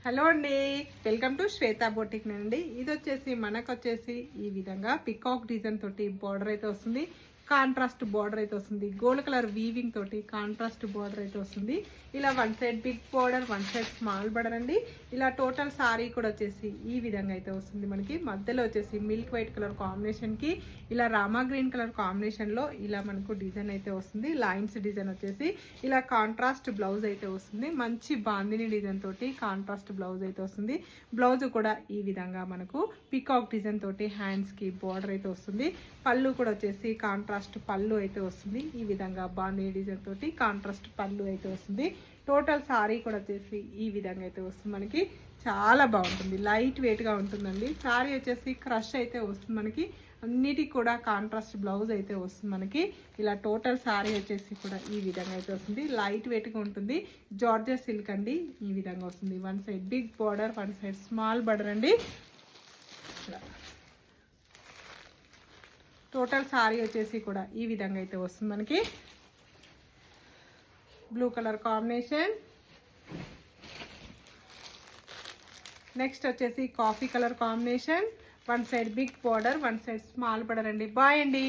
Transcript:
Hello అండి, welcome to Shweta boutique అండి. ఇది వచ్చేసి మనకు వచ్చేసి ఈ విధంగా పికాక్ డిజైన్ తోటి బార్డర్ అయితే వస్తుంది. కాంట్రాస్ట్ బార్డర్ అయితే వస్తుంది. గోల్డ్ కలర్ వీవింగ్ తోటి కాంట్రాస్ట్ బార్డర్ అయితే వస్తుంది. ఇలా one side big border, one side small border అండి. ఇలా టోటల్ సారీ కూడా వచ్చేసి ఈ విధంగా అయితే వస్తుంది. మనకి మధ్యలో వచ్చేసి మిల్క్ వైట్ కలర్ కాంబినేషన్ కి ఇలా రామా గ్రీన్ కలర్ కాంబినేషన్ లో ఇలా మనకు డిజైన్ అయితే వస్తుంది. లైన్స్ డిజైన్ వచ్చేసి ఇలా కాంట్రాస్ట్ బ్లౌజ్ అయితే వస్తుంది. మంచి బాందిని డిజైన్ తోటి కాంట్రాస్ట్ బ్లౌజ్ అయితే వస్తుంది. బ్లౌజ్ కూడా ఈ విధంగా మనకు పికాక్ డిజైన్ తోటి హ్యాండ్స్ కి బార్డర్ అయితే వస్తుంది. పళ్ళు కూడా వచ్చేసి కాంట్రాస్ట్ పళ్ళు అయితే వస్తుంది. ఈ విధంగా బాందిని డిజైన్ తోటి కాంట్రాస్ట్ పళ్ళు అయితే వస్తుంది. టోటల్ సారీ కూడా వచ్చేసి ఈ విధంగా అయితే వస్తుంది. మనకి చాలా బాగుంటుంది, లైట్ వెయిట్ గా ఉంటుందండి. సారీ వచ్చేసి క్రష్ అయితే వస్తుంది. మనకి అన్నిటికి కూడా కాంట్రాస్ట్ బ్లౌజ్ అయితే వస్తుంది. మనకి ఇలా టోటల్ సారీ వచ్చేసి కూడా ఈ విధంగా అయితే వస్తుంది. లైట్ వెయిట్ గా ఉంటుంది. జార్జెట్ సిల్క్ అండి. ఈ విధంగా వస్తుంది. One side big border, one side small border అండి. టోటల్ సారీ వచ్చేసి కూడా ఈ విధంగా అయితే వస్తుంది. మనకి బ్లూ కలర్ కాంబినేషన్, నెక్స్ట్ వచ్చేసి coffee colour combination, one side big border, one side small border అండి. బాయ్ అండి.